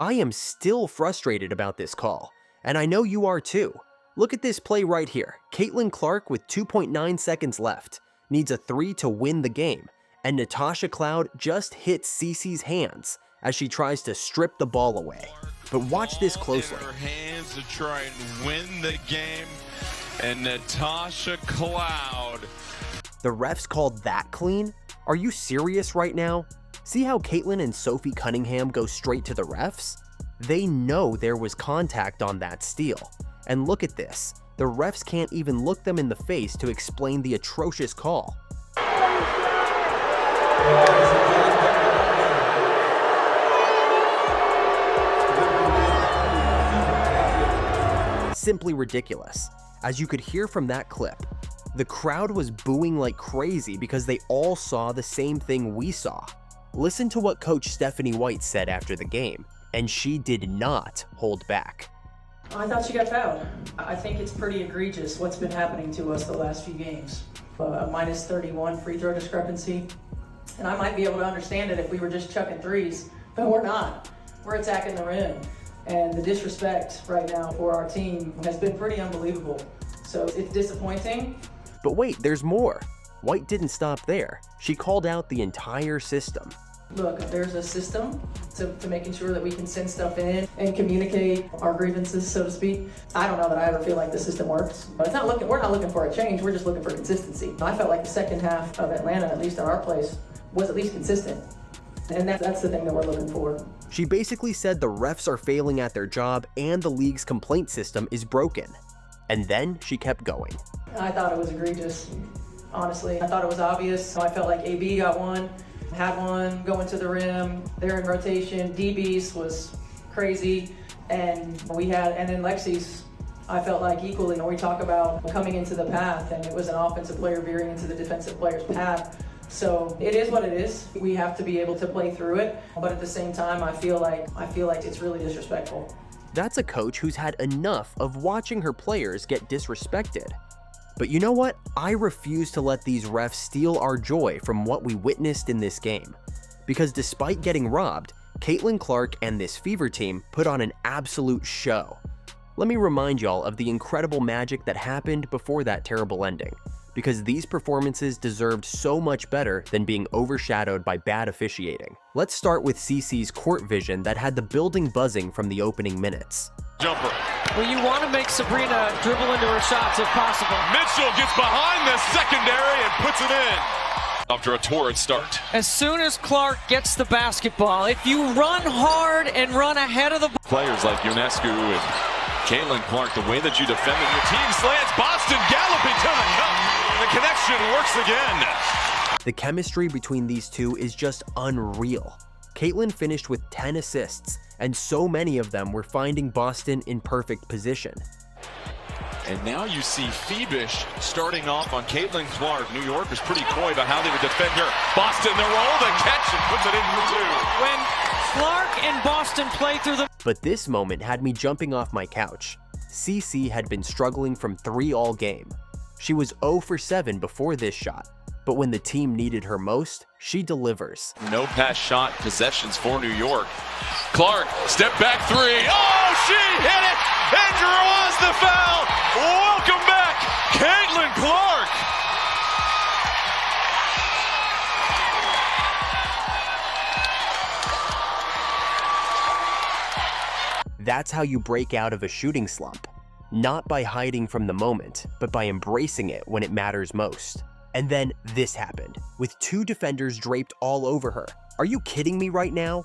I am still frustrated about this call, and I know you are too. Look at this play right here. Caitlyn Clark with 2.9 seconds left needs a 3 to win the game, and Natasha Cloud just hits Cece's hands as she tries to strip the ball away. But watch this closely. Her hands to try and win the game, and Natasha Cloud. The refs called that clean? Are you serious right now? See how Caitlyn and Sophie Cunningham go straight to the refs? They know there was contact on that steal. And look at this. The refs can't even look them in the face to explain the atrocious call. Simply ridiculous. As you could hear from that clip, the crowd was booing like crazy because they all saw the same thing we saw. Listen to what Coach Stephanie White said after the game, and she did not hold back. I thought she got fouled. I think it's pretty egregious what's been happening to us the last few games. A minus 31 free throw discrepancy. And I might be able to understand it if we were just chucking threes, but we're not. We're attacking the rim. And the disrespect right now for our team has been pretty unbelievable. So it's disappointing. But wait, there's more. White didn't stop there. She called out the entire system. Look, there's a system to making sure that we can send stuff in and communicate our grievances, so to speak. I don't know that I ever feel like the system works. But we're not looking for a change, we're just looking for consistency. I felt like the second half of Atlanta, at least at our place, was at least consistent. And that's the thing that we're looking for. She basically said the refs are failing at their job and the league's complaint system is broken. And then she kept going. I thought it was egregious, honestly. I thought it was obvious. I felt like AB got one, had one going to the rim. They're in rotation. DB's was crazy. And then Lexi's, I felt like equally. We talk about coming into the path, and it was an offensive player veering into the defensive player's path. So it is what it is. We have to be able to play through it. But at the same time, I feel like it's really disrespectful. That's a coach who's had enough of watching her players get disrespected. But you know what? I refuse to let these refs steal our joy from what we witnessed in this game. Because despite getting robbed, Caitlyn Clark and this Fever team put on an absolute show. Let me remind y'all of the incredible magic that happened before that terrible ending, because these performances deserved so much better than being overshadowed by bad officiating. Let's start with Cece's court vision that had the building buzzing from the opening minutes. Jumper. Well, you want to make Sabrina dribble into her shots if possible. Mitchell gets behind the secondary and puts it in. After a torrid start. As soon as Clark gets the basketball, if you run hard and run ahead of the Players like Ionescu and Caitlyn Clark, the way that you defended your team slants, Boston galloping to the cup. The connection works again. The chemistry between these two is just unreal. Caitlyn finished with 10 assists, and so many of them were finding Boston in perfect position. And now you see Phoebish starting off on Caitlyn Clark. New York was pretty coy about how they would defend her. Boston, the roll, the catch, and puts it in for two. When Clark and Boston play through the... But this moment had me jumping off my couch. Cece had been struggling from 3 all game. She was 0 for 7 before this shot, but when the team needed her most, she delivers. No pass shot possessions for New York. Clark, step back 3. Oh, she hit it and draws the foul. Welcome back, Caitlyn Clark. That's how you break out of a shooting slump. Not by hiding from the moment, but by embracing it when it matters most. And then this happened, with 2 defenders draped all over her. Are you kidding me right now?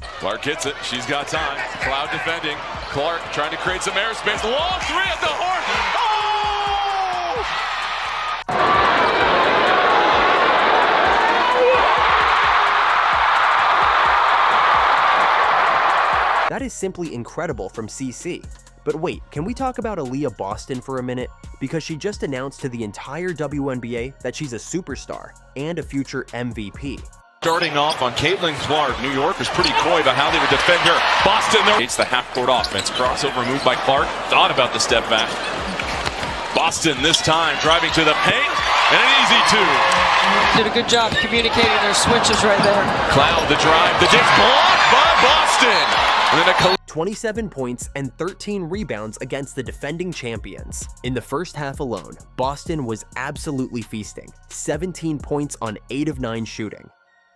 Clark gets it. She's got time. Cloud defending. Clark trying to create some airspace. Long 3 at the horn. Oh! That is simply incredible from Cece. But wait, can we talk about Aaliyah Boston for a minute? Because she just announced to the entire WNBA that she's a superstar and a future MVP. Starting off on Caitlyn Clark. New York was pretty coy about how they would defend her. Boston, though, hates the half-court offense. Crossover move by Clark. Thought about the step back. Boston this time driving to the paint. And an easy 2. Did a good job communicating their switches right there. Cloud the drive. The dish blocked by Boston. And then 27 points and 13 rebounds against the defending champions. In the first half alone, Boston was absolutely feasting, 17 points on 8 of 9 shooting.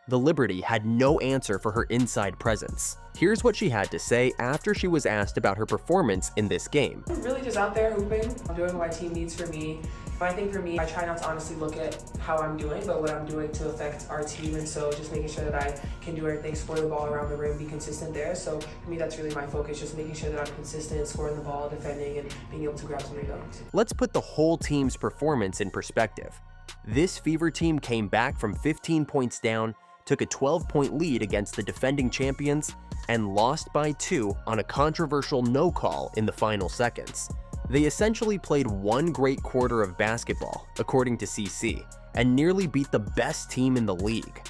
The Liberty had no answer for her inside presence. Here's what she had to say after she was asked about her performance in this game. I'm really just out there hooping. I'm doing what my team needs for me. I think for me, I try not to honestly look at how I'm doing, but what I'm doing to affect our team. And so just making sure that I can do everything, score the ball around the rim, be consistent there. So for me, that's really my focus, just making sure that I'm consistent, scoring the ball, defending, and being able to grab some rebounds. Let's put the whole team's performance in perspective. This Fever team came back from 15 points down, took a 12-point lead against the defending champions, and lost by 2 on a controversial no call in the final seconds. They essentially played one great quarter of basketball, according to CC, and nearly beat the best team in the league.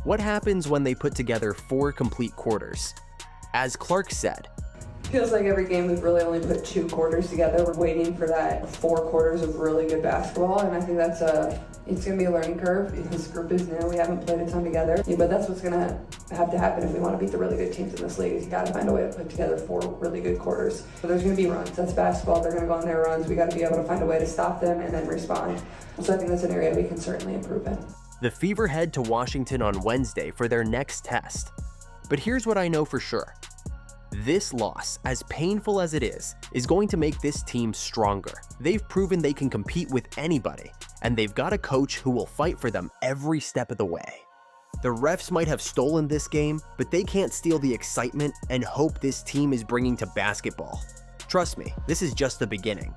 What happens when they put together 4 complete quarters? As Clark said, Feels like every game we've really only put 2 quarters together. We're waiting for that 4 quarters of really good basketball, and I think that's it's going to be a learning curve. This group is new. We haven't played a ton together, but that's what's going to have to happen if we want to beat the really good teams in this league. Is you got to find a way to put together 4 really good quarters. So there's going to be runs. That's basketball. They're going to go on their runs. We got to be able to find a way to stop them and then respond. So I think that's an area we can certainly improve in. the Fever head to Washington on Wednesday for their next test. But here's what I know for sure. This loss, as painful as it is going to make this team stronger. They've proven they can compete with anybody, and they've got a coach who will fight for them every step of the way. The refs might have stolen this game, but they can't steal the excitement and hope this team is bringing to basketball. Trust me, this is just the beginning.